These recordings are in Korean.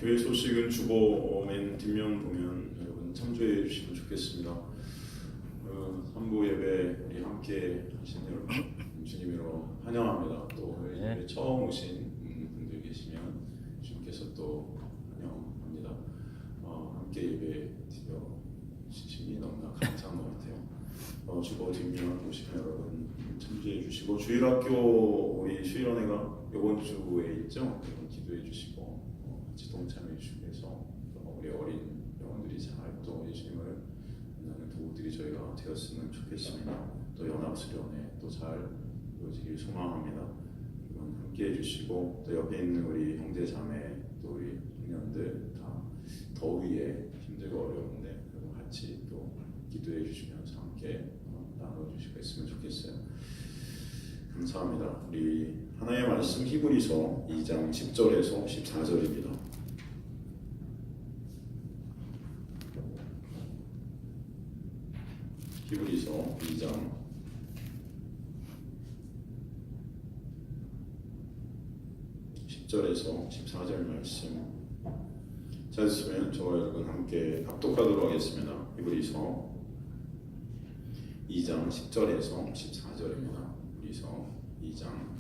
교회 소식을 주보맨 뒷면 보면 여러분 참조해 주시면 좋겠습니다. 3부 예배 우리 함께 하신 여러분 주님으로 환영합니다. 또 예배 처음 오신 분들 계시면 주님께서 또 환영합니다. 함께 예배 드려 주시니 너무나 감사한 것 같아요. 주보 뒷면 보시면 여러분 참조해 주시고 주일학교 우리 수일원회가 이번 주에 있죠. 여러분 기도해 주시고 같이 동참해 주시고 해서 우리 어린 영혼들이 잘 또 예수님을 만나는 도구들이 저희가 되었으면 좋겠습니다. 또 연합수련회 또 잘 이루어지길 소망합니다. 여러분 함께 해주시고 또 옆에 있는 우리 형제 자매 또 우리 청년들 다 더위에 힘들고 어려운데 여러분 같이 또 기도해 주시면서 함께 나눠주시고 했으면 좋겠어요. 감사합니다. 우리 하나의 말씀 히브리서 2장 10절에서 14절입니다. 히브리서 2장 10절에서 14절 말씀 찾으시면 저와 여러분 함께 합독하도록 하겠습니다. 히브리서 2장 10절에서 14절입니다. 히브리서 2장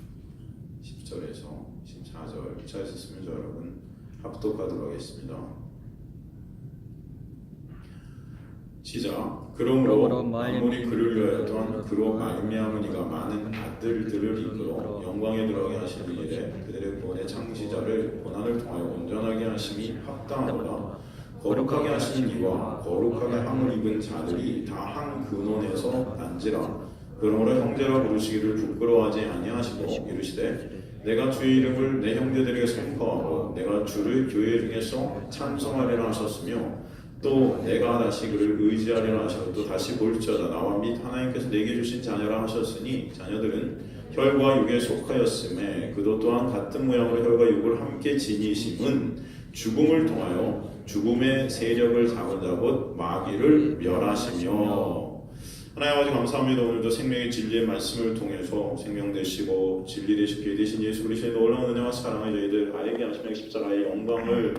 10절에서 14절 찾으셨으면 저 여러분 합독하도록 하겠습니다. 시작. 그러므로 아무리 그를 위하였던 그로 말미암은 이가 많은 아들들을 이끌어 영광에 들어가게 하시는 일에 그들의 구원의 창시자를 고난을 통하여 온전하게 하심이 합당하도다. 거룩하게 하시는 이와 거룩하게 함을 입은 자들이 다 한 근원에서 난지라. 그러므로 형제라 부르시기를 부끄러워하지 아니하시고 이르시되 내가 주의 이름을 내 형제들에게 선포하고 내가 주를 교회 중에서 찬송하리라 하셨으며 또 내가 다시 그를 의지하리라 하셨고 다시 볼지어다 나와 및 하나님께서 내게 주신 자녀라 하셨으니 자녀들은 혈과 육에 속하였음에 그도 또한 같은 모양으로 혈과 육을 함께 지니심은 죽음을 통하여 죽음의 세력을 잡은자 곧 마귀를 멸하시며. 하나님 아버지 감사합니다. 오늘도 생명의 진리의 말씀을 통해서 생명 되시고 진리 되시게 되신 예수 그리스도의 놀라운 은혜와 사랑을 저희들 알게 하시며 십자가의 영광을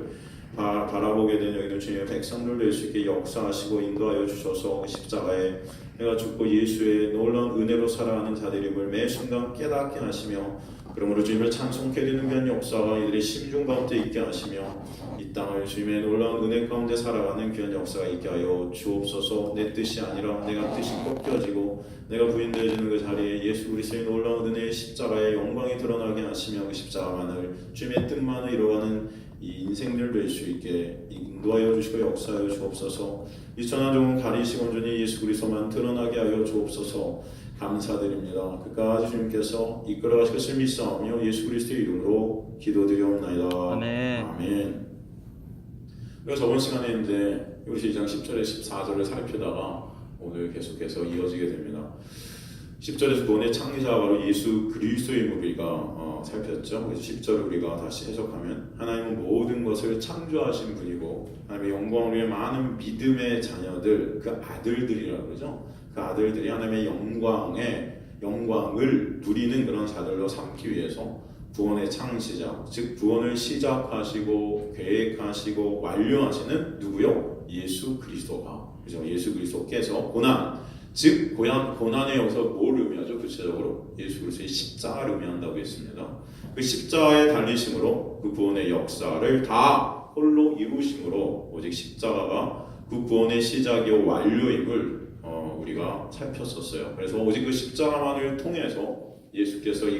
바라보게 된 여기는 주님의 백성들 될 수 있게 역사하시고 인도하여 주셔서 십자가에 내가 죽고 예수의 놀라운 은혜로 살아가는 자들임을 매 순간 깨닫게 하시며 그러므로 주님을 찬송케 되는 귀한 역사가 이들의 심중 가운데 있게 하시며 이 땅을 주님의 놀라운 은혜 가운데 살아가는 귀한 역사가 있게 하여 주옵소서. 내 뜻이 아니라 내가 뜻이 꺾여지고 내가 부인되어지는 그 자리에 예수 그리스도의 놀라운 은혜의 십자가의 영광이 드러나게 하시며 그 십자가만을 주님의 뜻만을 이루어가는 이 인생들 될 수 있게 인도하여 주시고 역사하여 주옵소서. 이 천한 종은 가리시고 온전히 예수 그리스도만 드러나게 하여 주옵소서. 감사드립니다. 끝까지 주님께서 이끌어 가실 것을 믿사오며 예수 그리스도의 이름으로 기도드리옵나이다. 아멘. 아멘. 그래서 저번 시간에 이제 우리 2장 10절에 14절을 살피다가 오늘 계속해서 이어지게 됩니다. 10절에서 구원의 창시자가 바로 예수 그리스도임을 우리가 살폈죠. 그래서 10절을 우리가 다시 해석하면 하나님은 모든 것을 창조하신 분이고 하나님의 영광을 위해 많은 믿음의 자녀들, 그 아들들이라고 그러죠. 그 아들들이 하나님의 영광을 누리는 그런 자들로 삼기 위해서 구원의 창시자, 즉 구원을 시작하시고 계획하시고 완료하시는 누구요? 예수 그리스도가. 그죠? 예수 그리스도께서 고난, 즉 고난에 여기서 뭘 의미하죠? 구체적으로 예수 그리스도의 십자가를 의미한다고 했습니다. 그 십자가에 달리심으로 그 구원의 역사를 다 홀로 이루심으로 오직 십자가가 그 구원의 시작이요 완료임을 우리가 살폈었어요. 그래서 오직 그 십자가만을 통해서 예수께로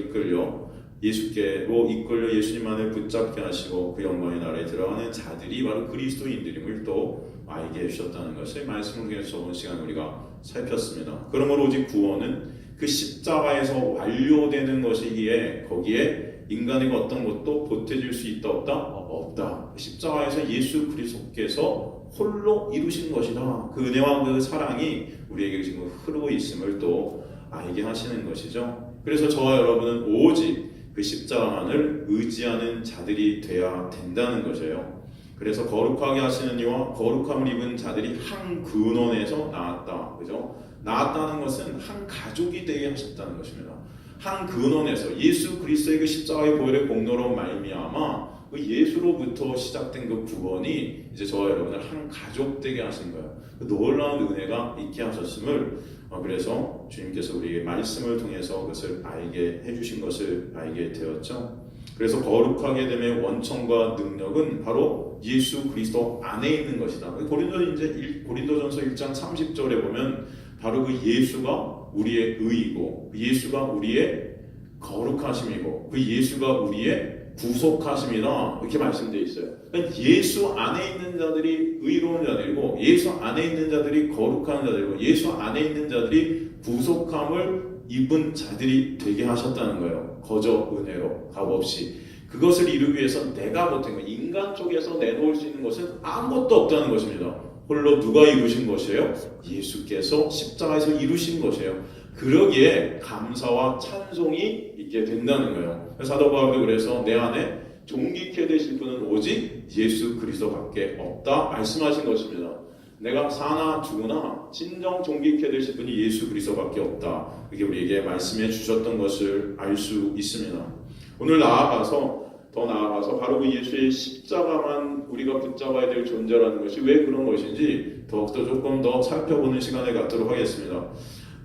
이끌려 예수님만을 붙잡게 하시고 그 영광의 나라에 들어가는 자들이 바로 그리스도인들임을 또 알게 해주셨다는 것을 말씀을 통해서 저번 시간 우리가 살폈습니다. 그러므로 오직 구원은 그 십자가에서 완료되는 것이기에 거기에 인간에게 어떤 것도 보태질 수 있다 없다? 없다. 십자가에서 예수 그리스도께서 홀로 이루신 것이다. 그 은혜와 그 사랑이 우리에게 지금 흐르고 있음을 또 알게 하시는 것이죠. 그래서 저와 여러분은 오직 그 십자가만을 의지하는 자들이 되어야 된다는 것이에요. 그래서 거룩하게 하시는 이와 거룩함을 입은 자들이 한 근원에서 나왔다. 그죠? 나왔다는 것은 한 가족이 되게 하셨다는 것입니다. 한 근원에서 예수 그리스도의 그 십자가의 보혈의 공로로 말미암아 그 예수로부터 시작된 그 구원이 이제 저와 여러분을 한 가족 되게 하신 거예요. 그 놀라운 은혜가 있게 하셨음을 그래서 주님께서 우리에게 말씀을 통해서 그것을 알게 해주신 것을 알게 되었죠. 그래서 거룩하게 됨의 원천과 능력은 바로 예수 그리스도 안에 있는 것이다. 고린도전서 1장 30절에 보면 바로 그 예수가 우리의 의이고 그 예수가 우리의 거룩하심이고 그 예수가 우리의 구속하심이다 이렇게 말씀되어 있어요. 그러니까 예수 안에 있는 자들이 의로운 자들이고 예수 안에 있는 자들이 거룩한 자들이고 예수 안에 있는 자들이 구속함을 입은 자들이 되게 하셨다는 거예요. 거저 은혜로 값없이. 그것을 이루기 위해서 내가 못한 거, 인간 쪽에서 내놓을 수 있는 것은 아무것도 없다는 것입니다. 홀로 누가 이루신 것이에요? 예수께서 십자가에서 이루신 것이에요. 그러기에 감사와 찬송이 있게 된다는 거예요. 사도 바울도 그래서 내 안에 존귀케 되실 분은 오직 예수 그리스도밖에 없다 말씀하신 것입니다. 내가 사나 죽으나 진정 존귀케 되실 분이 예수 그리스도밖에 없다. 이게 우리에게 말씀해 주셨던 것을 알 수 있습니다. 오늘 더 나아가서 바로 그 예수의 십자가만 우리가 붙잡아야 될 존재라는 것이 왜 그런 것인지 더욱더 조금 더 살펴보는 시간을 갖도록 하겠습니다.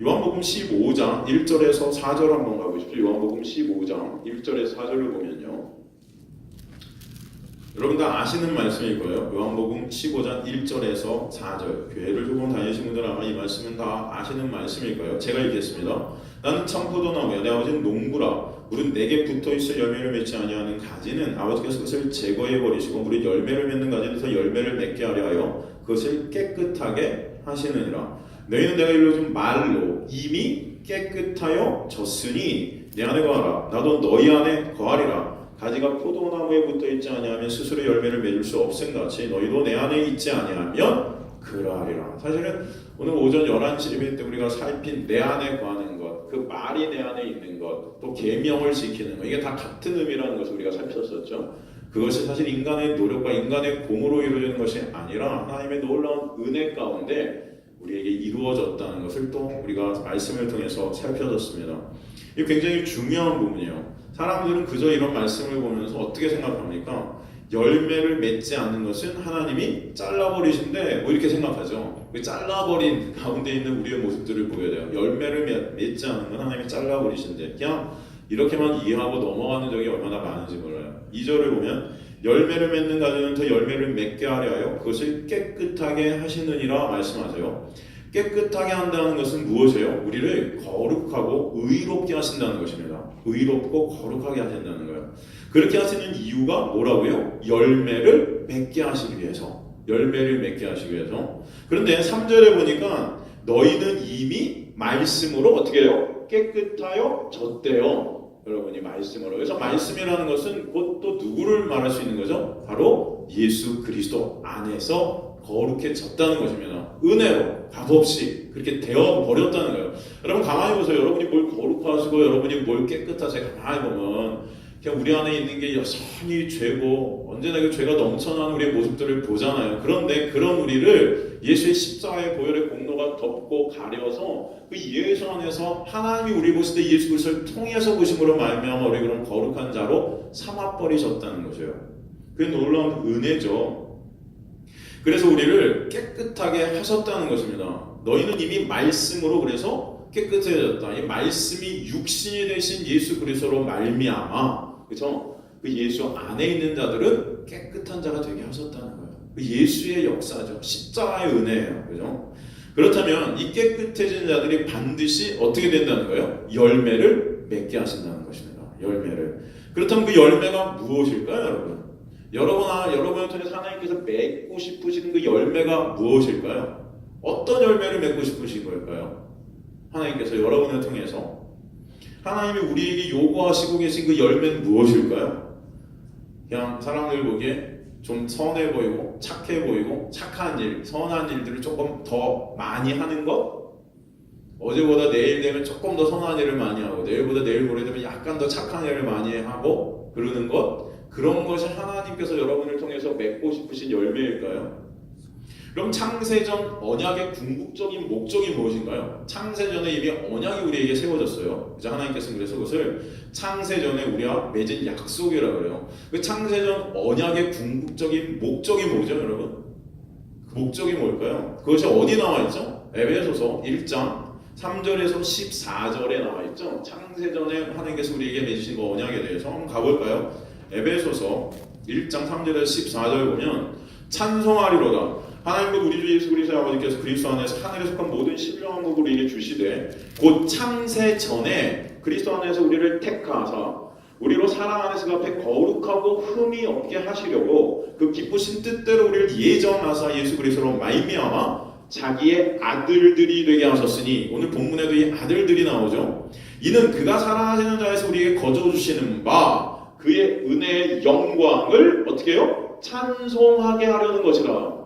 요한복음 15장 1절에서 4절 한번 가보십시오. 요한복음 15장 1절에서 4절을 보면요. 여러분 다 아시는 말씀일 거예요. 요한복음 15장 1절에서 4절. 교회를 조금 다니신 분들은 아마 이 말씀은 다 아시는 말씀일 거예요. 제가 읽겠습니다. 나는 참 포도나무야. 내 아버지는 농부라. 물은 내게 붙어있어 열매를 맺지 아니하는 가지는 아버지께서 그것을 제거해 버리시고 물은 열매를 맺는 가지는 더 열매를 맺게 하려 하여 그것을 깨끗하게 하시느니라. 너희는 내가 일러준 말로 이미 깨끗하여 졌으니 내 안에 거하라. 나도 너희 안에 거하리라. 가지가 포도나무에 붙어있지 아니하면 스스로 열매를 맺을 수 없음같이 너희도 내 안에 있지 아니하면 그러하리라. 사실은 오늘 오전 11시 예배 때 우리가 살핀 내 안에 거하는 것, 그 말이 내 안에 있는 것, 또 계명을 지키는 것, 이게 다 같은 의미라는 것을 우리가 살폈었죠. 그것이 사실 인간의 노력과 인간의 공으로 이루어지는 것이 아니라 하나님의 놀라운 은혜 가운데 우리에게 이루어졌다는 것을 또 우리가 말씀을 통해서 살펴졌습니다. 이게 굉장히 중요한 부분이에요. 사람들은 그저 이런 말씀을 보면서 어떻게 생각합니까? 열매를 맺지 않는 것은 하나님이 잘라버리신데 뭐 이렇게 생각하죠. 그 잘라버린 가운데 있는 우리의 모습들을 보여야 돼요. 열매를 맺지 않는 건 하나님이 잘라버리신데 그냥 이렇게만 이해하고 넘어가는 적이 얼마나 많은지 몰라요. 2절을 보면 열매를 맺는 가지는 더 열매를 맺게 하려 하여 그것을 깨끗하게 하시느니라 말씀하세요. 깨끗하게 한다는 것은 무엇이에요? 우리를 거룩하고 의롭게 하신다는 것입니다. 의롭고 거룩하게 하신다는 거예요. 그렇게 하시는 이유가 뭐라고요? 열매를 맺게 하시기 위해서. 열매를 맺게 하시기 위해서. 그런데 3절에 보니까 너희는 이미 말씀으로 어떻게 해요? 깨끗하여 졌대요. 여러분이 말씀으로. 그래서 말씀이라는 것은 곧 또 누구를 말할 수 있는 거죠? 바로 예수 그리스도 안에서 거룩해졌다는 것입니다. 은혜로 값없이 그렇게 되어버렸다는 거예요. 여러분 가만히 보세요. 여러분이 뭘 거룩하시고 여러분이 뭘 깨끗하세요. 가만히 보면 그냥 우리 안에 있는 게 여전히 죄고 언제나 그 죄가 넘쳐나는 우리의 모습들을 보잖아요. 그런데 그런 우리를 예수의 십자가의 보혈의 공로가 덮고 가려서 그 예수 안에서 하나님이 우리 보실 때 예수 그리스도를 통해서 보심으로 말미암아 우리 그런 거룩한 자로 삼아버리셨다는 것이에요. 그게 놀라운 은혜죠. 그래서 우리를 깨끗하게 하셨다는 것입니다. 너희는 이미 말씀으로 그래서 깨끗해졌다. 이 말씀이 육신이 되신 예수 그리스도로 말미암아, 그렇죠? 그 예수 안에 있는 자들은 깨끗한 자가 되게 하셨다는 거예요. 그 예수의 역사죠. 십자가의 은혜예요, 그렇죠? 그렇다면 이 깨끗해진 자들이 반드시 어떻게 된다는 거예요? 열매를 맺게 하신다는 것입니다. 열매를. 그렇다면 그 열매가 무엇일까요, 여러분? 여러분을 통해서 하나님께서 맺고 싶으신 그 열매가 무엇일까요? 어떤 열매를 맺고 싶으신 걸까요? 하나님께서 여러분을 통해서 하나님이 우리에게 요구하시고 계신 그 열매는 무엇일까요? 그냥 사람들 보기에 좀 선해 보이고 착해 보이고 착한 일, 선한 일들을 조금 더 많이 하는 것? 어제보다 내일 되면 조금 더 선한 일을 많이 하고 내일보다 내일 모레 되면 약간 더 착한 일을 많이 하고 그러는 것? 그런 것이 하나님께서 여러분을 통해서 맺고 싶으신 열매일까요? 그럼 창세전 언약의 궁극적인 목적이 무엇인가요? 창세전에 이미 언약이 우리에게 세워졌어요. 이제 하나님께서는 그래서 그것을 창세전에 우리와 맺은 약속이라고 그래요. 그 창세전 언약의 궁극적인 목적이 뭐죠, 여러분? 그 목적이 뭘까요? 그것이 어디 나와 있죠? 에베소서 1장 3절에서 14절에 나와 있죠. 창세전에 하나님께서 우리에게 맺으신 그 언약에 대해서 한번 가볼까요? 에베소서 1장 3절에서 14절 보면 찬송하리로다. 하나님도 우리 주 예수 그리스도의 아버지께서 그리스도 안에서 하늘에 속한 모든 신령한 복을 우리에게 주시되 곧 창세 전에 그리스도 안에서 우리를 택하사 우리로 사랑 안에서 그 앞에 거룩하고 흠이 없게 하시려고 그 기쁘신 뜻대로 우리를 예정하사 예수 그리스도로 말미암아 자기의 아들들이 되게 하셨으니 오늘 본문에도 이 아들들이 나오죠. 이는 그가 사랑하시는 자에서 우리에게 거저 주시는 바 그의 은혜의 영광을 어떻게 해요? 찬송하게 하려는 것이라.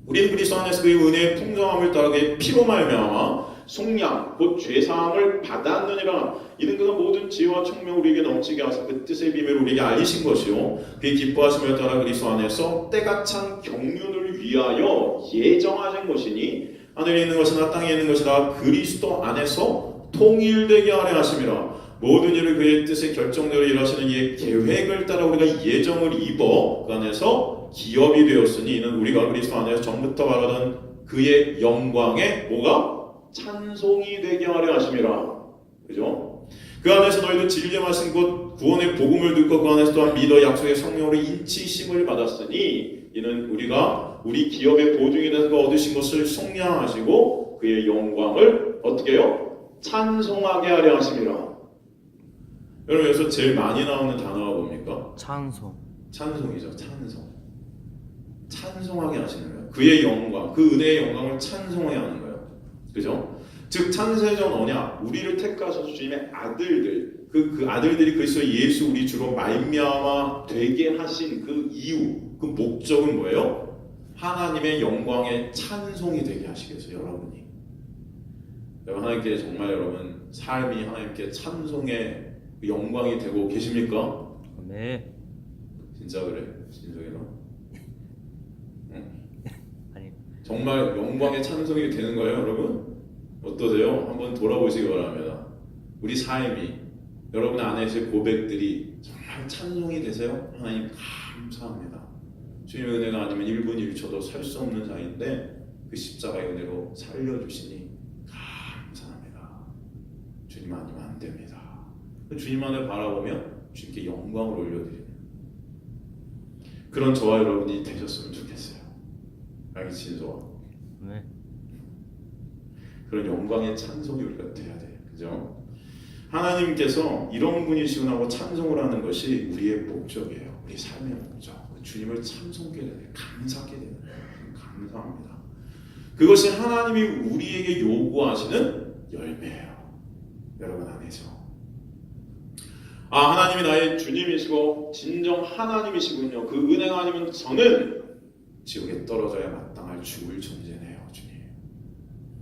우리는 그리스도 안에서 그의 은혜의 풍성함을 따라 그의 피로 말미암아 속량 곧 죄사함을 받았느니라. 이는 그가 모든 지혜와 총명을 우리에게 넘치게 하사 그 뜻의 비밀을 우리에게 알리신 것이요 그의 기뻐하심을 따라 그리스도 안에서 때가 찬 경륜을 위하여 예정하신 것이니 하늘에 있는 것이나 땅에 있는 것이나 그리스도 안에서 통일되게 하려 하심이라. 모든 일을 그의 뜻의 결정대로 일하시는 이의 계획을 따라 우리가 예정을 입어 그 안에서 기업이 되었으니 이는 우리가 그리스도 안에서 전부터 바라던 그의 영광에 뭐가? 찬송이 되게 하려 하심이라. 그죠? 그 안에서 너희도 진리하신 것 구원의 복음을 듣고 그 안에서 또한 믿어 약속의 성령으로 인치심을 받았으니 이는 우리가 우리 기업의 보증이 돼서 얻으신 것을 속량하시고 그의 영광을 어떻게 해요? 찬송하게 하려 하심이라. 여러분 여기서 제일 많이 나오는 단어가 뭡니까? 찬송. 찬송이죠. 찬송. 찬송하게 하시는 거예요. 그의 영광, 그 은혜의 영광을 찬송하게 하는 거예요. 그죠? 즉 창세전 언약, 우리를 택하셔서 주님의 아들들, 그 아들들이 그리스도 예수 우리 주로 말미암아 되게 하신 그 이유, 그 목적은 뭐예요? 하나님의 영광의 찬송이 되게 하시기 위해서 여러분이. 여러분 하나님께 정말 여러분 삶이 하나님께 찬송의 영광이 되고 계십니까? 네. 진짜 그래? 진정해라. 아니. 정말 영광의 찬송이 되는 거예요, 여러분? 어떠세요? 한번 돌아보시기 바랍니다. 우리 삶이 여러분 안에 있을 고백들이 정말 찬송이 되세요? 하나님 감사합니다. 주님의 은혜가 아니면 1분 1초도 살 수 없는 자인데 그 십자가의 은혜로 살려주시니 감사합니다. 주님 아니면 안 됩니다. 주님만을 바라보면 주님께 영광을 올려드리는 그런 저와 여러분이 되셨으면 좋겠어요. 알겠죠? 네. 그런 영광의 찬송이 우리가 돼야 돼요. 그죠? 하나님께서 이런 분이시구나 하고 찬송을 하는 것이 우리의 목적이에요. 우리 삶의 목적. 주님을 찬송하게 되는, 감사하게 되는 거예요. 감사합니다. 그것이 하나님이 우리에게 요구하시는 열매예요. 여러분 안에서. 하나님이 나의 주님이시고 진정 하나님이시군요. 그 은혜가 아니면 저는 지옥에 떨어져야 마땅할 죽을 존재네요. 주님.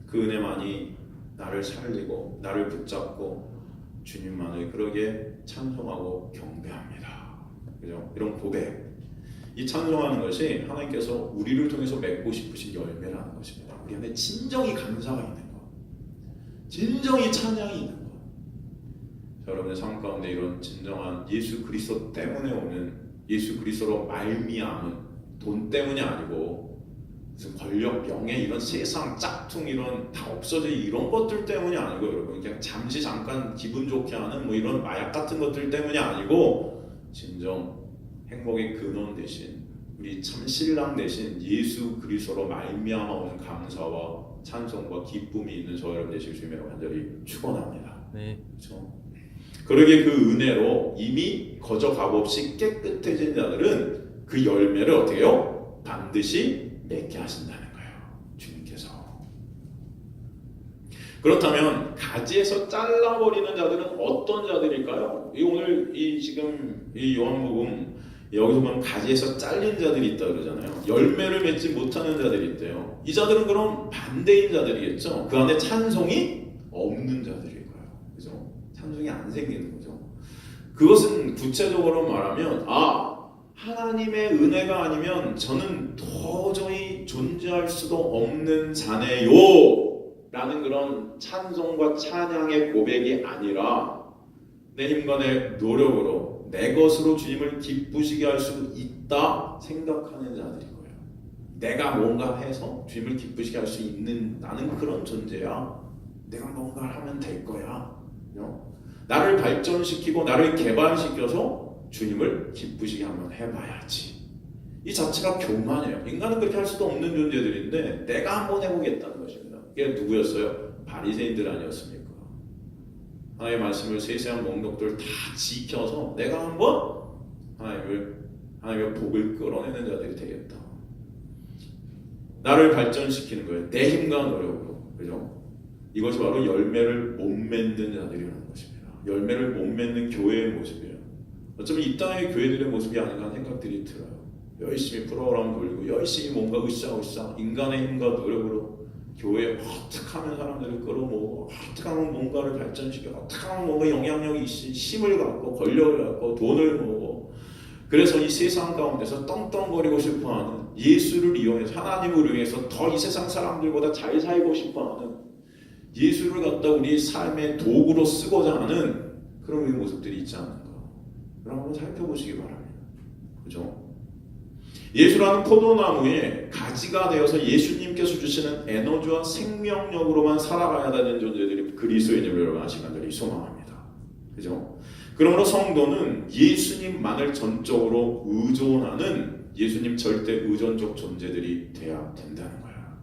그 은혜만이 나를 살리고 나를 붙잡고 주님만을 그러게 찬송하고 경배합니다. 그죠? 이런 고백. 이 찬송하는 것이 하나님께서 우리를 통해서 맺고 싶으신 열매라는 것입니다. 우리 안에 진정이 감사가 있는 것. 진정이 찬양이 있는 것. 여러분의 삶 가운데 이런 진정한 예수 그리스도 때문에 오는 예수 그리스도로 말미암은 돈 때문이 아니고 무슨 권력, 명예 이런 세상 짝퉁 이런 다 없어져 이런 것들 때문이 아니고 여러분 그냥 잠시 잠깐 기분 좋게 하는 뭐 이런 마약 같은 것들 때문이 아니고 진정 행복의 근원 대신 우리 참 신랑 대신 예수 그리스도로 말미암아 오는 감사와 찬송과 기쁨이 있는 저 여러분 되실 주님을 간절히 축원합니다. 네. 그렇죠? 그러게 그 은혜로 이미 거저 값없이 깨끗해진 자들은 그 열매를 어떻게 해요? 반드시 맺게 하신다는 거예요. 주님께서. 그렇다면 가지에서 잘라버리는 자들은 어떤 자들일까요? 오늘 지금 이 요한복음 여기서 보면 가지에서 잘린 자들이 있다 그러잖아요. 열매를 맺지 못하는 자들이 있대요. 이 자들은 그럼 반대인 자들이겠죠. 그 안에 찬송이 없는 자들일 거예요. 그죠? 찬송이 안 생기는 거죠. 그것은 구체적으로 말하면 하나님의 은혜가 아니면 저는 도저히 존재할 수도 없는 자네요 라는 그런 찬송과 찬양의 고백이 아니라 내 힘과 내 노력으로 내 것으로 주님을 기쁘시게 할 수 있다 생각하는 자들인 거예요. 내가 뭔가 해서 주님을 기쁘시게 할 수 있는 나는 그런 존재야. 내가 뭔가를 하면 될 거야. 나를 발전시키고 나를 개발시켜서 주님을 기쁘시게 한번 해봐야지. 이 자체가 교만이에요. 인간은 그렇게 할 수도 없는 존재들인데 내가 한번 해보겠다는 것입니다. 이게 누구였어요? 바리새인들 아니었습니까? 하나님의 말씀을 세세한 목록들을 다 지켜서 내가 한번 하나님의 복을 끌어내는 자들이 되겠다. 나를 발전시키는 거예요. 내 힘과 노력으로. 그죠? 이것이 바로 열매를 못 맺는 자들이라는 것입니다. 열매를 못 맺는 교회의 모습이에요. 어쩌면 이 땅의 교회들의 모습이 아닌가 하는 생각들이 들어요. 열심히 프로그램 돌리고 열심히 뭔가 으쌰으쌰 인간의 힘과 노력으로 교회에 어떻게 하면 사람들을 끌어모으고 어떻게 하면 뭔가를 발전시켜 어떻게 하면 뭔가 영향력이 있이 힘을 갖고 권력을 갖고 돈을 모으고 그래서 이 세상 가운데서 떵떵거리고 싶어하는 예수를 이용해서 하나님을 위해서 더 이 세상 사람들보다 잘 살고 싶어하는 예수를 갖다 우리 삶의 도구로 쓰고자 하는 그런 우리 모습들이 있지 않는가. 그럼 한번 살펴보시기 바랍니다. 그죠? 예수라는 포도나무에 가지가 되어서 예수님께서 주시는 에너지와 생명력으로만 살아가야 되는 존재들이 그리스도인을 여러분 아시간절히 소망합니다. 그죠? 그러므로 성도는 예수님만을 전적으로 의존하는 예수님 절대 의존적 존재들이 돼야 된다는 거야.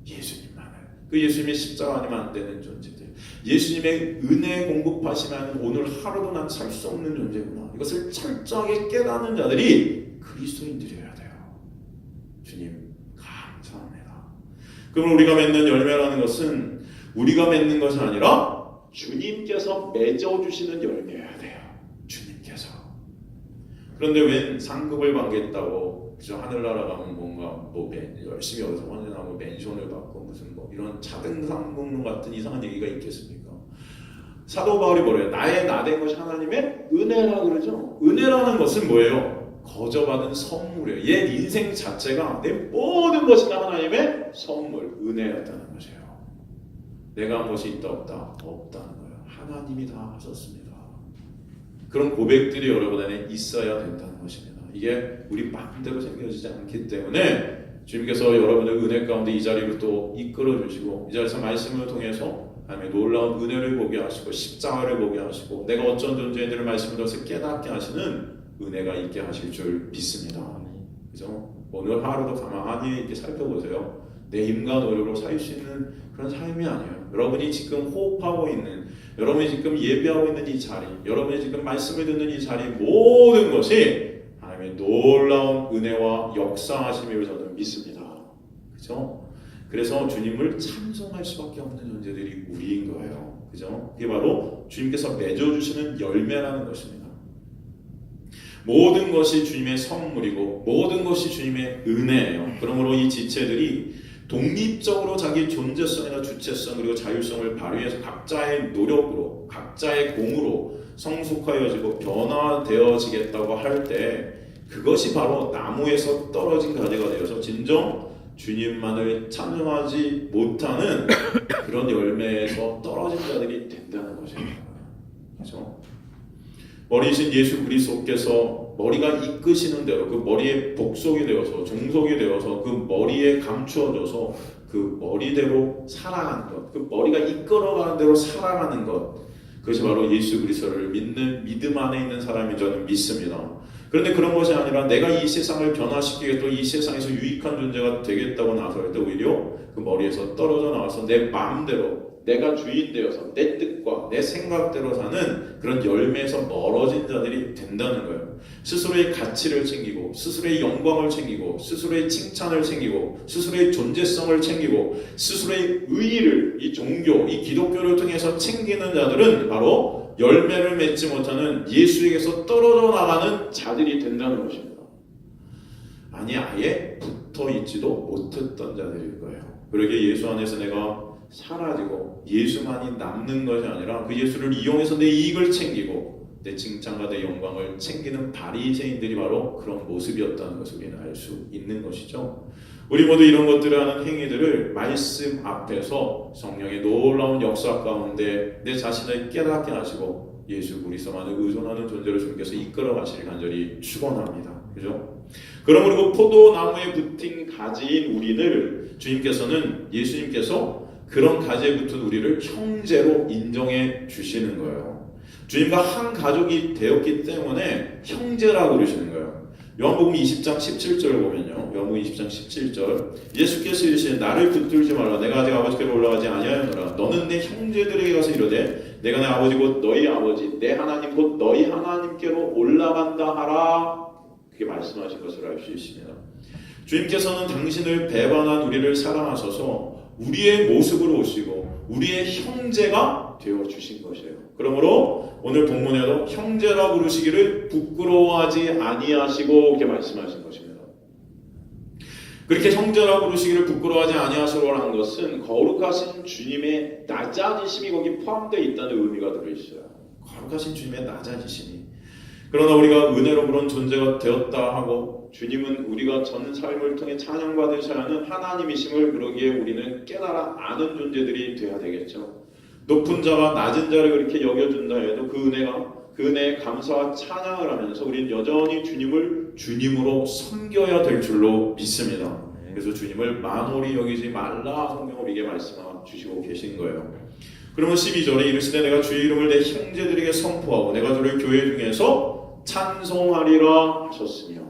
예수님만을. 그 예수님의 십자가 아니면 안 되는 존재들. 예수님의 은혜 공급하시면 오늘 하루도 난 살 수 없는 존재구나. 이것을 철저하게 깨닫는 자들이 그리스도인들이어야 돼요. 주님 감사합니다. 그럼 우리가 맺는 열매라는 것은 우리가 맺는 것이 아니라 주님께서 맺어주시는 열매여야 돼요. 주님께서. 그런데 웬 상급을 받겠다고 그저 하늘나라 가면 뭔가 열심히 여기서 헌신하고 멘션을 받고 무슨 이런 자등상공 같은 이상한 얘기가 있겠습니까? 사도 바울이 뭐래요? 나의 나된 것이 하나님의 은혜라 그러죠. 은혜라는 것은 뭐예요? 거저받은 선물이에요. 옛 인생 자체가 내 모든 것이 다 하나님의 선물, 은혜였다는 것이에요. 내가 한 것이 있다 없다? 없다는 거예요. 하나님이 다 하셨습니다. 그런 고백들이 여러분 안에 있어야 된다는 것입니다. 이게 우리 마음대로 생겨지지 않기 때문에 주님께서 여러분을 은혜 가운데 이 자리로 또 이끌어 주시고 이 자리에서 말씀을 통해서 하나님의 놀라운 은혜를 보게 하시고 십자가를 보게 하시고 내가 어쩐 존재인지를 말씀을 통해서 깨닫게 하시는 은혜가 있게 하실 줄 믿습니다. 그죠? 오늘 하루도 가만히 이렇게 살펴보세요. 내 힘과 노력으로 살 수 있는 그런 삶이 아니에요. 여러분이 지금 호흡하고 있는, 여러분이 지금 예배하고 있는 이 자리, 여러분이 지금 말씀을 듣는 이 자리 모든 것이 하나님의 놀라운 은혜와 역사하심을 저는 믿습니다. 그죠? 그래서 주님을 찬송할 수밖에 없는 존재들이 우리인 거예요. 그죠? 그게 바로 주님께서 맺어주시는 열매라는 것입니다. 모든 것이 주님의 선물이고 모든 것이 주님의 은혜예요. 그러므로 이 지체들이 독립적으로 자기 존재성이나 주체성 그리고 자율성을 발휘해서 각자의 노력으로 각자의 공으로 성숙하여지고 변화되어지겠다고 할 때 그것이 바로 나무에서 떨어진 가지가 되어서 진정 주님만을 찬송하지 못하는 그런 열매에서 떨어진 자들이 된다는 것입니다. 그렇죠? 머리이신 예수 그리스도께서 머리가 이끄시는 대로 그 머리에 복속이 되어서 종속이 되어서 그 머리에 감추어져서 그 머리대로 살아가는 것, 그 머리가 이끌어가는 대로 살아가는 것, 그것이 바로 예수 그리스도를 믿는 믿음 안에 있는 사람이 저는 믿습니다. 그런데 그런 것이 아니라 내가 이 세상을 변화시키겠고 이 세상에서 유익한 존재가 되겠다고 나설 때 오히려 그 머리에서 떨어져 나와서 내 마음대로 내가 주인 되어서 내 뜻과 내 생각대로 사는 그런 열매에서 멀어진 자들이 된다는 거예요. 스스로의 가치를 챙기고 스스로의 영광을 챙기고 스스로의 칭찬을 챙기고 스스로의 존재성을 챙기고 스스로의 의의를 이 종교, 이 기독교를 통해서 챙기는 자들은 바로 열매를 맺지 못하는 예수에게서 떨어져 나가는 자들이 된다는 것입니다. 아니 아예 붙어 있지도 못했던 자들일 거예요. 그러기에 예수 안에서 내가 사라지고 예수만이 남는 것이 아니라 그 예수를 이용해서 내 이익을 챙기고 내 칭찬과 내 영광을 챙기는 바리새인들이 바로 그런 모습이었다는 것을 우리는 알 수 있는 것이죠. 우리 모두 이런 것들을 하는 행위들을 말씀 앞에서 성령의 놀라운 역사 가운데 내 자신을 깨닫게 하시고 예수 그리스도만을 의존하는 존재로 주님께서 이끌어 가시길 간절히 축원합니다. 그죠? 그러므로 그 포도나무에 붙은 가지인 우리를 예수님께서 그런 가지에 붙은 우리를 형제로 인정해 주시는 거예요. 주님과 한 가족이 되었기 때문에 형제라고 그러시는 거예요. 요한복음 20장 17절을 보면요. 요한복음 20장 17절 예수께서 이르시되 나를 붙들지 말라. 내가 아직 아버지께로 올라가지 아니하였노라. 너는 내 형제들에게 가서 이르되 내가 내 아버지 곧 너희 아버지 내 하나님 곧 너희 하나님께로 올라간다 하라. 그렇게 말씀하신 것을 알 수 있습니다. 주님께서는 당신을 배반한 우리를 사랑하셔서 우리의 모습으로 오시고 우리의 형제가 되어주신 것이에요. 그러므로 오늘 본문에도 형제라 부르시기를 부끄러워하지 아니하시고 이렇게 말씀하신 것입니다. 그렇게 형제라 부르시기를 부끄러워하지 아니하시고라는 것은 거룩하신 주님의 낮아지심이 거기 포함되어 있다는 의미가 들어있어요. 거룩하신 주님의 낮아지심이. 그러나 우리가 은혜로 그런 존재가 되었다 하고 주님은 우리가 전 삶을 통해 찬양받으셔야 하는 하나님이심을 그러기에 우리는 깨달아 아는 존재들이 되어야 되겠죠. 높은 자가 낮은 자를 그렇게 여겨준다 해도 그 은혜에 감사와 찬양을 하면서 우리는 여전히 주님을 주님으로 섬겨야 될 줄로 믿습니다. 그래서 주님을 만홀히 여기지 말라 성경으로 이게 말씀 주시고 계신 거예요. 그러면 12절에 이르시되 내가 주의 이름을 내 형제들에게 선포하고 내가 저를 교회 중에서 찬송하리라 하셨으며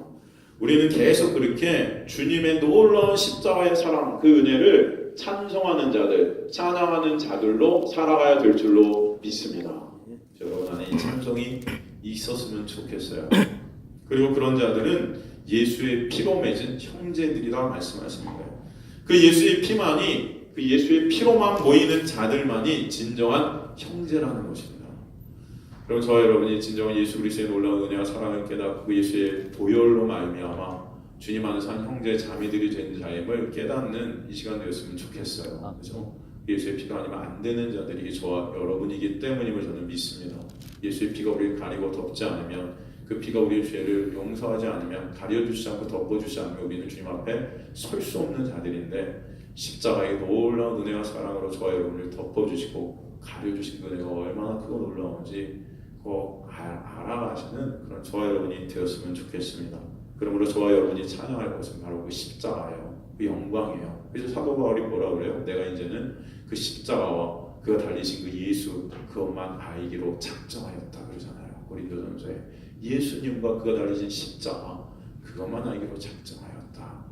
우리는 계속 그렇게 주님의 놀라운 십자가의 사랑 그 은혜를 찬송하는 자들, 찬양하는 자들로 살아가야 될 줄로 믿습니다. 여러분 안에 이 찬송이 있었으면 좋겠어요. 그리고 그런 자들은 예수의 피로 맺은 형제들이라 말씀하시는 거예요. 그 예수의 피만이 그 예수의 피로만 모이는 자들만이 진정한 형제라는 것입니다. 그럼 저와 여러분이 진정한 예수 그리스도의 놀라운 은혜와 사랑을 깨닫고 예수의 보혈로 말미암아 주님 안에서 한 형제 자매들이 된 자임을 깨닫는 이 시간 되었으면 좋겠어요. 그렇죠? 예수의 피가 아니면 안 되는 자들이 저와 여러분이기 때문임을 저는 믿습니다. 예수의 피가 우리를 가리고 덮지 않으면 그 피가 우리의 죄를 용서하지 않으면 가려주지 않고 덮어주지 않으면 우리는 주님 앞에 설 수 없는 자들인데 십자가의 놀라운 은혜와 사랑으로 저와 여러분을 덮어주시고 가려주신 그 은혜가 얼마나 크고 놀라운지 꼭 알아가시는 그런 저와 여러분이 되었으면 좋겠습니다. 그러므로 저와 여러분이 찬양할 것은 바로 그 십자가예요. 그 영광이에요. 그래서 사도 바울이 뭐라 그래요? 내가 이제는 그 십자가와 그가 달리신 그 예수 그것만 알기로 작정하였다 그러잖아요. 고린도전서에 예수님과 그가 달리신 십자가 그것만 알기로 작정하였다.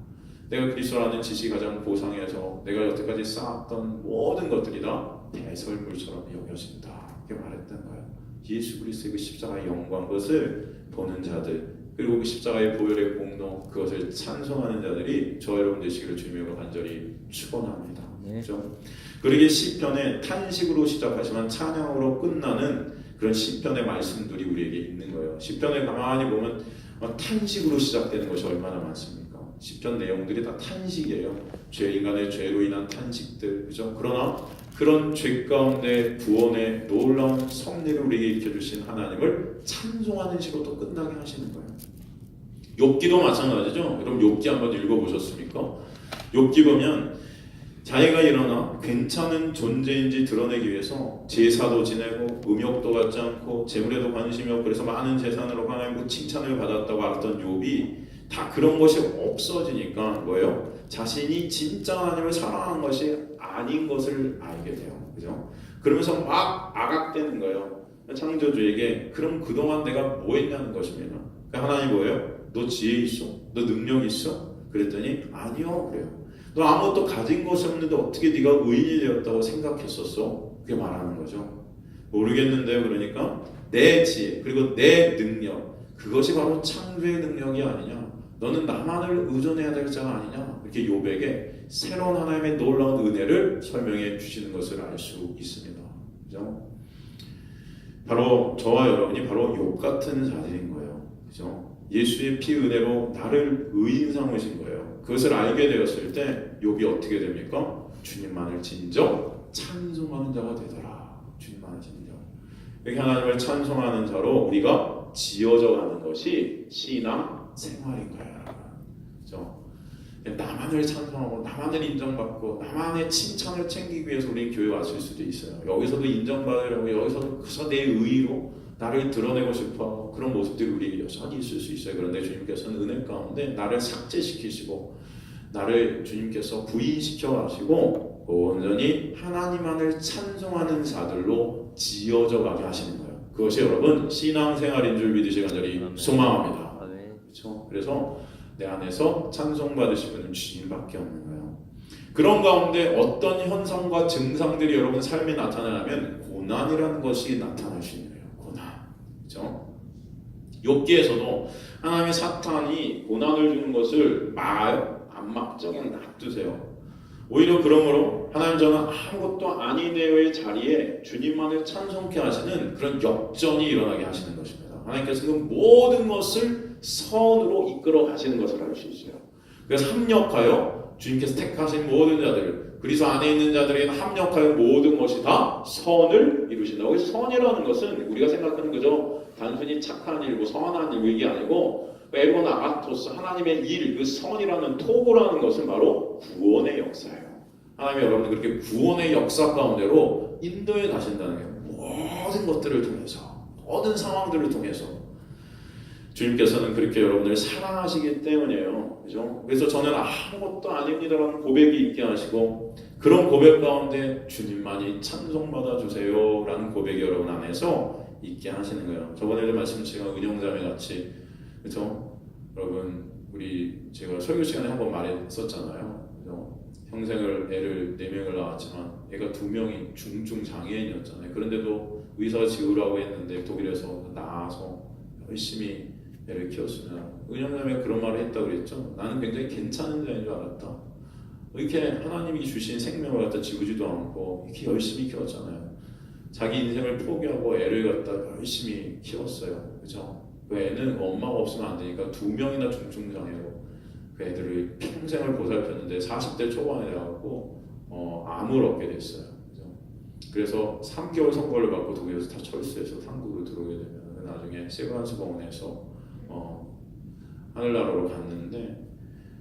내가 그리스도라는 지식이 가장 고상해서 내가 여태까지 쌓았던 모든 것들이 다 배설물처럼 여겨진다. 이렇게 말했던 거예요. 예수 그리스도의 그 십자가의 영광 그것을 보는 자들 그리고 그 십자가의 보혈의 공로 그것을 찬송하는 자들이 저 여러분 되시기를 주님으로 간절히 축원합니다. 그렇죠? 그러기에 시편의 탄식으로 시작하지만 찬양으로 끝나는 그런 시편의 말씀들이 우리에게 있는 거예요. 시편을 가만히 보면 탄식으로 시작되는 것이 얼마나 많습니까? 시편 내용들이 다 탄식이에요. 인간의 죄로 인한 탄식들, 그죠? 그러나 그런 죄 가운데 구원의 놀라운 섭리를 우리에게 익혀주신 하나님을 찬송하는 식으로 또 끝나게 하시는 거예요. 욥기도 마찬가지죠. 여러분 욥기 한번 읽어보셨습니까? 욥기 보면 자기가 일어나 괜찮은 존재인지 드러내기 위해서 제사도 지내고 음욕도 받지 않고 재물에도 관심이 없고 그래서 많은 재산으로 하나님께 칭찬을 받았다고 알았던 욥이 다 그런 것이 없어지니까 뭐예요? 자신이 진짜 하나님을 사랑하는 것이 아닌 것을 알게 돼요. 그죠? 그러면서 막 악악대는 거예요. 창조주에게 그럼 그동안 내가 뭐 했냐는 것입니다. 하나님 뭐예요? 너 지혜 있어? 너 능력 있어? 그랬더니 아니요 그래요. 너 아무것도 가진 것이 없는데 어떻게 네가 의인이 되었다고 생각했었어? 그게 말하는 거죠. 모르겠는데요. 그러니까 내 지혜 그리고 내 능력 그것이 바로 창조의 능력이 아니냐. 너는 나만을 의존해야 될 자가 아니냐. 이렇게 욥에게 새로운 하나님의 놀라운 은혜를 설명해 주시는 것을 알 수 있습니다. 그죠? 바로 저와 여러분이 바로 욥 같은 자들인 거예요. 그죠? 예수의 피 은혜로 나를 의인 삼으신 거예요. 그것을 알게 되었을 때 욥이 어떻게 됩니까? 주님만을 진정 찬송하는 자가 되더라. 주님만을 진정. 이렇게 하나님을 찬송하는 자로 우리가 지어져 가는 것이 신앙 생활인 거예요. 그렇죠? 나만을 찬송하고 나만을 인정받고 나만의 칭찬을 챙기기 위해서 우리 교회 왔을 수도 있어요. 여기서도 인정받으려고 여기서도 그저 내 의의로 나를 드러내고 싶어 그런 모습들이 우리 여전히 있을 수 있어요. 그런데 주님께서는 은혜 가운데 나를 삭제시키시고 나를 주님께서 부인시켜 가시고 온전히 하나님만을 찬송하는 자들로 지어져 가게 하시는 거예요. 그것이 여러분 신앙생활인 줄 믿으시기 간절히 소망합니다. 그렇죠? 그래서 내 안에서 찬송받으실 분은 주님밖에 없는 거예요. 그런 가운데 어떤 현상과 증상들이 여러분 삶에 나타나면 고난이라는 것이 나타날 수 있는 거예요. 고난. 그렇죠? 욥기에서도 하나님의 사탄이 고난을 주는 것을 막아요? 안 막죠. 그냥 놔두세요. 오히려 그러므로 하나님 저는 아무것도 아닌 내의 자리에 주님만을 찬송케 하시는 그런 역전이 일어나게 하시는 것입니다. 하나님께서 그 모든 것을 선으로 이끌어 가시는 것을 알 수 있어요. 그래서 합력하여 주님께서 택하신 모든 자들 그리스도 안에 있는 자들에게 합력하여 모든 것이 다 선을 이루신다. 여기서 선이라는 것은 우리가 생각하는 거죠. 단순히 착한 일, 뭐 선한 일 이게 아니고 에고나 아토스 하나님의 일, 그 선이라는 토고라는 것은 바로 구원의 역사예요. 하나님이 여러분들 그렇게 구원의 역사 가운데로 인도해 가신다는 게 모든 것들을 통해서 모든 상황들을 통해서 주님께서는 그렇게 여러분을 사랑하시기 때문이에요. 그죠? 그래서 저는 아무것도 아닙니다라는 고백이 있게 하시고 그런 고백 가운데 주님만이 찬송받아 주세요 라는 고백이 여러분 안에서 있게 하시는 거예요. 저번에도 말씀 제가 은영자매 같이 그죠? 여러분 우리 제가 설교 시간에 한번 말했었잖아요. 그죠? 평생을 애를 4명을 낳았지만 애가 2명이 중증 장애인이었잖아요. 그런데도 의사가 지우라고 했는데 독일에서 나와서 열심히 애를 키웠으면 은영자매가 그런 말을 했다고 그랬죠. 나는 굉장히 괜찮은 자인 줄 알았다. 이렇게 하나님이 주신 생명을 갖다 지우지도 않고 이렇게 열심히 키웠잖아요. 자기 인생을 포기하고 애를 갖다 열심히 키웠어요. 그죠? 그 애는 엄마가 없으면 안 되니까 2명이나 중증장애로 그 애들을 평생을 보살폈는데 40대 초반에 돼갖고 암을 얻게 됐어요. 그죠? 그래서 3개월 선고를 받고 독일에서 다 철수해서 한국으로 들어오게 되면 나중에 세브란스 병원에서 하늘나라로 갔는데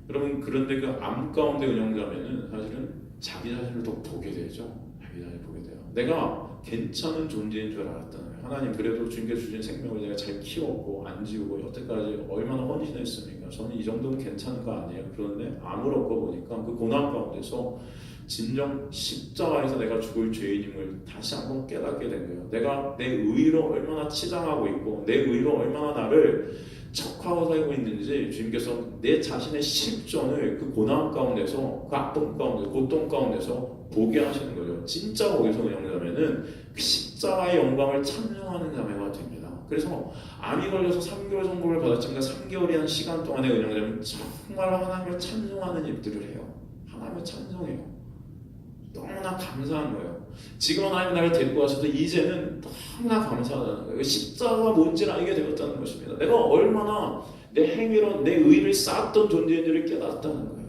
여러분 그런데 그 암 가운데 은영자매는 사실은 자기 자신을 더 보게 되죠. 자기 자신을 보게 돼요. 내가 괜찮은 존재인 줄 알았다는 거예요. 하나님 그래도 주님께서 주신 생명을 내가 잘 키웠고 안 지우고 여태까지 얼마나 헌신했습니까? 저는 이 정도는 괜찮은 거 아니에요. 그런데 암을 얻고 보니까 그 고난 가운데서 진정 십자가에서 내가 죽을 죄인임을 다시 한번 깨닫게 된 거예요. 내가 내 의로 얼마나 치장하고 있고 내 의로 얼마나 나를 척하고 살고 있는지 주님께서 내 자신의 실존을 그 고난 가운데서 그 아픔 가운데 고통 가운데서 보게 하시는 거죠. 진짜 거기서 영자매는 그 십자가의 영광을 찬양하는 자매가 됩니다. 그래서 암이 걸려서 3개월 선고를 받았지만 3개월이란 시간 동안에 은영자매는 정말 하나님을 찬송하는 일들을 해요. 하나님을 찬송해요. 너무나 감사한 거예요. 지금 하나님 나를 데리고 가셔서 이제는 너무나 감사하다는 거예요. 십자가가 뭔지를 알게 되었다는 것입니다. 내가 얼마나 내 행위로 내 의를 쌓았던 존재인지를 깨닫다는 거예요.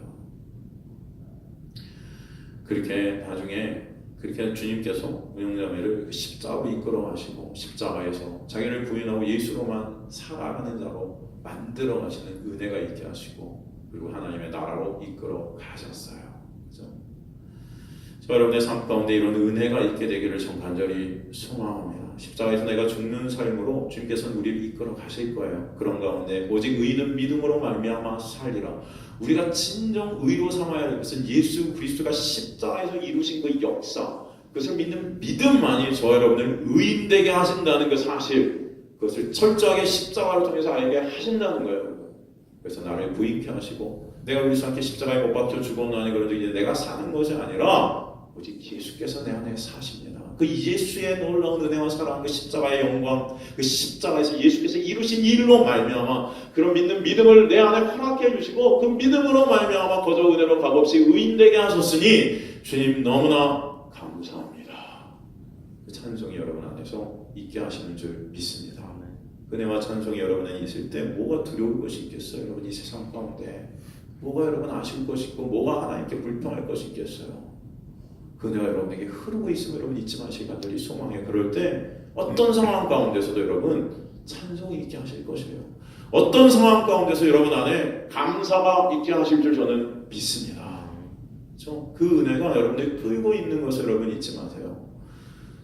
그렇게 나중에 그렇게 주님께서 은영자매를 십자가로 이끌어 가시고 십자가에서 자기를 부인하고 예수로만 살아가는 자로 만들어 가시는 은혜가 있게 하시고 그리고 하나님의 나라로 이끌어 가셨어요. 여러분의 삶 가운데 이런 은혜가 있게 되기를 전 간절히 소망합니다. 십자가에서 내가 죽는 삶으로 주님께서는 우리를 이끌어 가실 거예요. 그런 가운데 오직 의인은 믿음으로 말미암아 살리라. 우리가 진정 의로 삼아야 할 것은 예수 그리스도가 십자가에서 이루신 그 역사, 그것을 믿는 믿음만이 저 여러분을 의인 되게 하신다는 그 사실, 그것을 철저하게 십자가를 통해서 알게 하신다는 거예요. 그래서 나를 부인케 하시고 내가 그리스도 함께 십자가에 못 박혀 죽었나니 그런데 이제 내가 사는 것이 아니라 오직 예수께서 내 안에 사십니다. 그 예수의 놀라운 은혜와 사랑, 그 십자가의 영광, 그 십자가에서 예수께서 이루신 일로 말미암아 그런 믿는 믿음을 내 안에 허락해 주시고 그 믿음으로 말미암아 거저 은혜로 값없이 의인 되게 하셨으니 주님 너무나 감사합니다. 그 찬송이 여러분 안에서 있게 하시는 줄 믿습니다. 은혜와 찬송이 여러분 안에 있을 때 뭐가 두려울 것이 있겠어요? 여러분 이 세상 가운데 뭐가 여러분 아쉬울 것이 있고 뭐가 하나님께 불평할 것이 있겠어요? 그 은혜가 여러분에게 흐르고 있음을 여러분 잊지 마시기 간절히 소망해요. 그럴 때 어떤 상황 가운데서도 여러분 찬송이 있게 하실 것이에요. 어떤 상황 가운데서 여러분 안에 감사가 있게 하실 줄 저는 믿습니다. 그렇죠? 그 은혜가 여러분들이 끌고 있는 것을 여러분 잊지 마세요.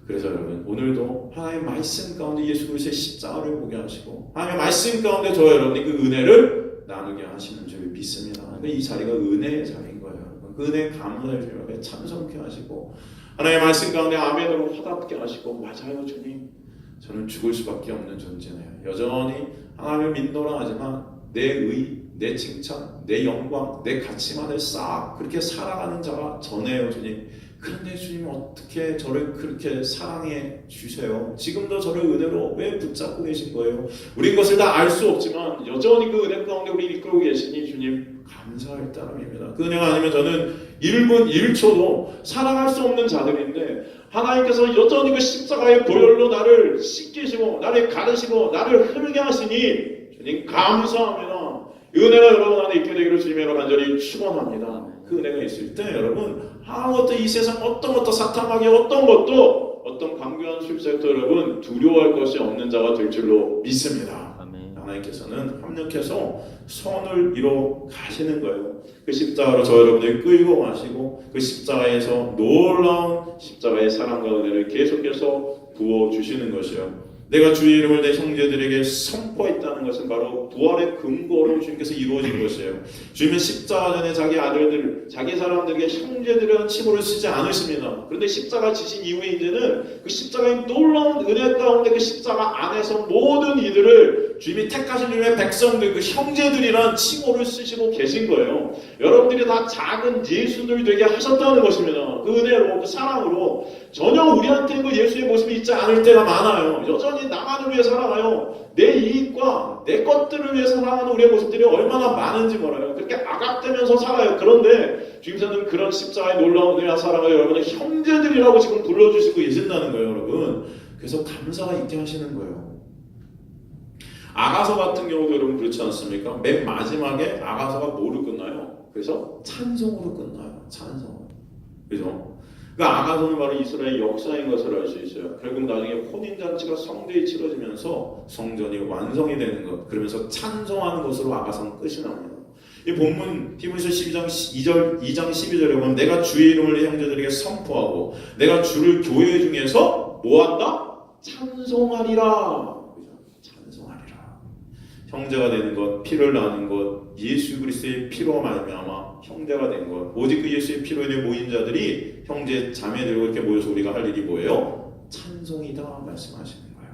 그래서 여러분 오늘도 하나님의 말씀 가운데 예수 그리스도의 십자가를 보게 하시고 하나님의 말씀 가운데 저와 여러분이 그 은혜를 나누게 하시는 줄 믿습니다. 이 자리가 은혜의 자리인 거예요. 그 은혜에 감사를 주님께 찬송케 하시고 하나님의 말씀 가운데 아멘으로 화답게 하시고 맞아요 주님, 저는 죽을 수밖에 없는 존재네요. 여전히 하나님을 믿노라 하지만 내 의, 내 칭찬, 내 영광, 내 가치만을 싹 그렇게 살아가는 자가 저네요 주님. 그런데 주님 어떻게 저를 그렇게 사랑해 주세요? 지금도 저를 은혜로 왜 붙잡고 계신 거예요? 우린 것을 다 알 수 없지만 여전히 그 은혜 가운데 우리 이끌고 계시니 주님 감사할 따름입니다. 그 은혜가 아니면 저는 1분 1초도 살아갈 수 없는 자들인데 하나님께서 여전히 그 십자가의 보혈로 나를 씻기시고 나를 가르시고 나를 흐르게 하시니 주님 감사합니다. 은혜가 여러분 안에 있게 되기를 주님으로 간절히 축원합니다. 그 은혜가 있을 때 여러분 아무것도 이 세상 어떤 것도 사탐하게 어떤 것도 어떤 강교한 술세도 여러분 두려워할 것이 없는 자가 될 줄로 믿습니다. 아멘. 하나님께서는 합력해서 선을 이뤄 가시는 거예요. 그 십자가로 저 여러분을 끌고 가시고 그 십자가에서 놀라운 십자가의 사랑과 은혜를 계속해서 부어주시는 것이요. 내가 주의 이름을 내 형제들에게 선포했다는 것은 바로 부활의 근거로 주님께서 이루어진 것이에요. 주님은 십자가 전에 자기 아들들, 자기 사람들에게 형제들이라는 칭호를 쓰지 않으십니다. 그런데 십자가 지신 이후에 이제는 그 십자가의 놀라운 은혜 가운데 그 십자가 안에서 모든 이들을 주님이 택하신 주님의 백성들, 그 형제들이라는 칭호를 쓰시고 계신 거예요. 여러분들이 다 작은 예수들 되게 하셨다는 것입니다. 그 은혜로, 그 사랑으로 전혀 우리한테는 그 예수의 모습이 있지 않을 때가 많아요. 여전히 나만을 위해 살아가요. 내 이익과 내 것들을 위해 살아가는 우리의 모습들이 얼마나 많은지 몰라요. 그렇게 악악대면서 살아요. 그런데 주님께서는 그런 십자가의 놀라운 은혜와 사랑을 여러분의 형제들이라고 지금 불러주시고 계신다는 거예요, 여러분. 그래서 감사가 있게 하시는 거예요. 아가서 같은 경우도 여러분 그렇지 않습니까? 맨 마지막에 아가서가 뭐로 끝나요? 그래서 찬송으로 끝나요. 찬송. 그죠? 그 아가서는 바로 이스라엘 역사인 것을 알 수 있어요. 결국 나중에 혼인잔치가 성대에 치러지면서 성전이 완성이 되는 것, 그러면서 찬송하는 것으로 아가서는 끝이 납니다. 이 본문 히브리서 12장 12절에 보면 내가 주의 이름을 내 형제들에게 선포하고 내가 주를 교회 중에서 뭐한다? 찬송하리라. 찬송하리라. 형제가 되는 것, 피를 나눈 것, 예수 그리스도의 피로 말미암아 형제가 된 것, 오직 그 예수의 피로 인해 모인 자들이 형제 자매들과 이렇게 모여서 우리가 할 일이 뭐예요? 찬송이다 말씀하시는 거예요.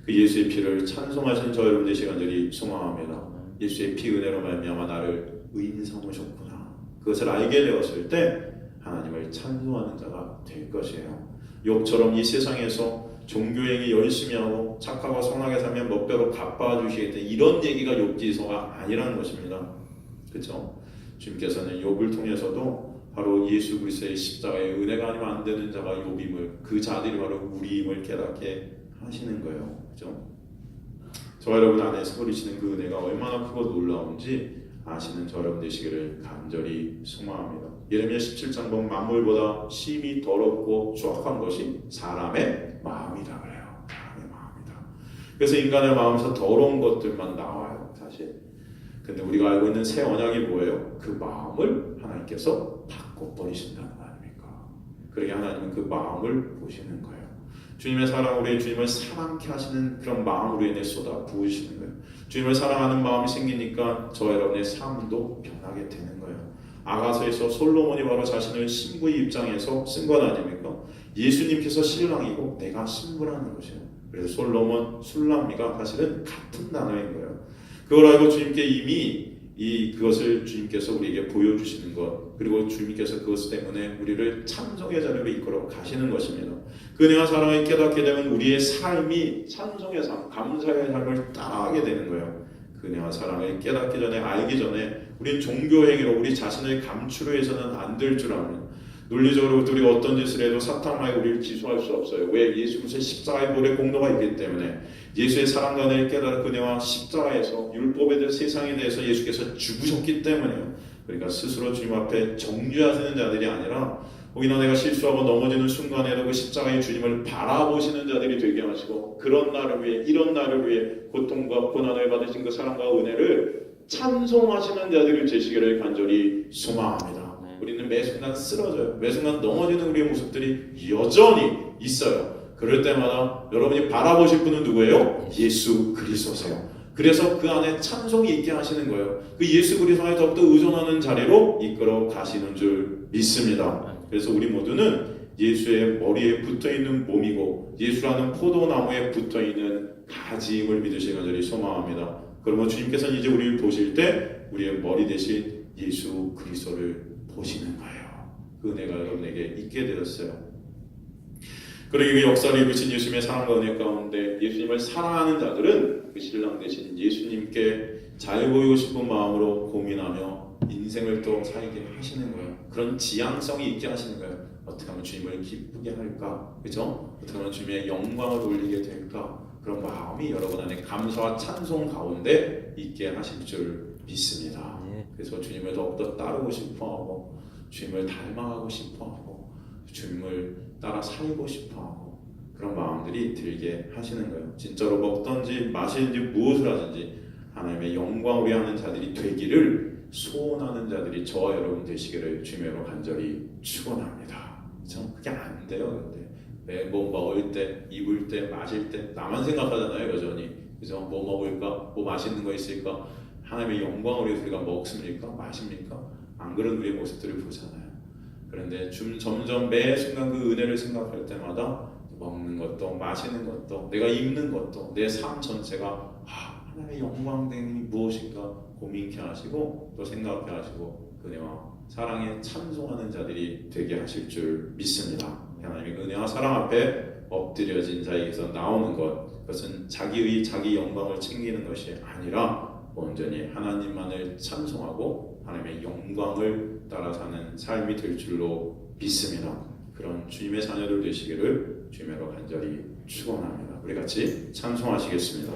그 예수의 피를 찬송하신 저 여러분 되시기 간절히 소망합니다. 예수의 피 은혜로 말미암아 나를 의인 삼으셨구나. 그것을 알게 되었을 때 하나님을 찬송하는 자가 될 것이에요. 욥처럼 이 세상에서 종교행위 열심히 하고 착하고 선하게 살면 몇 배로 갚아주시겠다, 이런 얘기가 욥기서가 아니라는 것입니다. 그렇죠? 주님께서는 욥을 통해서도 바로 예수 그리스도의 십자가의 은혜가 아니면 안 되는 자가 욥임을, 그 자들이 바로 우리임을 깨닫게 하시는 거예요. 그렇죠? 저와 여러분 안에서 흐르시는 그 은혜가 얼마나 크고 놀라운지 아시는 저 여러분 되시기를 간절히 소망합니다. 예레미야 17장 보면 만물보다 심히 더럽고 추악한 것이 사람의 마음이라 그래요. 사람의 마음이다. 그래서 인간의 마음에서 더러운 것들만 나와요, 사실. 근데 우리가 알고 있는 새 언약이 뭐예요? 그 마음을 하나님께서 바꿔버리신다는 거 아닙니까? 그러게 하나님은 그 마음을 보시는 거예요. 주님의 사랑, 우리의 주님을 사랑케 하시는 그런 마음으로 인해 쏟아 부으시는 거예요. 주님을 사랑하는 마음이 생기니까 저 여러분의 삶도 변하게 되는 거예요. 아가서에서 솔로몬이 바로 자신을 신부의 입장에서 쓴 건 아닙니까? 예수님께서 신랑이고 내가 신부라는 것이에요. 그래서 솔로몬, 술람미가 사실은 같은 단어인 거예요. 그걸 알고 주님께 이미 그것을 주님께서 우리에게 보여주시는 것, 그리고 주님께서 그것 때문에 우리를 찬송의 자리로 이끌어 가시는 것입니다. 그 은혜와 사랑을 깨닫게 되면 우리의 삶이 찬송의 삶, 감사의 삶을 따라가게 되는 거예요. 그 은혜와 사랑을 깨닫기 전에, 알기 전에 우리는 종교행위로 우리 자신을 감추려 해서는 안 될 줄 압니다. 논리적으로 우리가 어떤 짓을 해도 사탄마에 우리를 기소할 수 없어요. 왜? 예수 그리스도의 십자가의 보혈의 공로가 있기 때문에. 예수의 사랑과 은혜를 깨달은 그네와 십자가에서 율법에 대해 세상에 대해서 예수께서 죽으셨기 때문에요. 그러니까 스스로 주님 앞에 정죄하시는 자들이 아니라 혹이나 내가 실수하고 넘어지는 순간에도 그 십자가의 주님을 바라보시는 자들이 되게 하시고, 그런 나를 위해, 이런 나를 위해 고통과 고난을 받으신 그 사랑과 은혜를 찬송하시는 자들이 되시기를 간절히 소망합니다. 우리는 매 순간 쓰러져요. 매 순간 넘어지는 우리의 모습들이 여전히 있어요. 그럴 때마다 여러분이 바라보실 분은 누구예요? 예수 그리스도세요. 그래서 그 안에 찬송이 있게 하시는 거예요. 그 예수 그리스도에 더욱더 의존하는 자리로 이끌어 가시는 줄 믿습니다. 그래서 우리 모두는 예수의 머리에 붙어있는 몸이고 예수라는 포도나무에 붙어있는 가지임을 믿으시기 간절히 소망합니다. 그러면 주님께서는 이제 우리를 보실 때 우리의 머리 대신 예수 그리스도를 보시는 거예요. 그 은혜가 여러분에게 있게 되었어요. 그리고 그 역사를 입으신 예수님의 사랑과 은혜 가운데 예수님을 사랑하는 자들은 그 신랑 되신 예수님께 잘 보이고 싶은 마음으로 고민하며 인생을 또 살게 하시는 거예요. 그런 지향성이 있게 하시는 거예요. 어떻게 하면 주님을 기쁘게 할까? 그죠? 어떻게 하면 주님의 영광을 올리게 될까? 그런 마음이 여러분 안에 감사와 찬송 가운데 있게 하실 줄 믿습니다. 그래서 주님을 더욱더 따르고 싶어하고 주님을 닮아가고 싶어하고 주님을 따라 살고 싶어하고 그런 마음들이 들게 하시는 거예요. 진짜로 먹든지 마시든지 무엇을 하든지 하나님의 영광을 위하는 자들이 되기를 소원하는 자들이 저와 여러분 되시기를 주님으로 간절히 축원합니다. 그렇죠? 그게 안 돼요. 근데 뭐 먹을 때, 입을 때, 마실 때 나만 생각하잖아요. 여전히. 그죠? 뭐 먹을까? 뭐 맛있는 거 있을까? 하나님의 영광을 위해서 우리가 먹습니까? 마십니까? 안 그런 우리의 모습들을 보잖아요. 그런데 점점 매 순간 그 은혜를 생각할 때마다 먹는 것도 마시는 것도 내가 입는 것도 내 삶 전체가 하나님의 영광됨이 무엇인가 고민케 하시고 또 생각케 하시고 은혜와 사랑에 찬송하는 자들이 되게 하실 줄 믿습니다. 하나님의 은혜와 사랑 앞에 엎드려진 자에게서 나오는 것, 그것은 자기의 자기 영광을 챙기는 것이 아니라 온전히 하나님만을 찬송하고 하나님의 영광을 따라 사는 삶이 될 줄로 믿습니다. 그런 주님의 자녀들 되시기를 주님으로 간절히 축원합니다. 우리 같이 찬송하시겠습니다.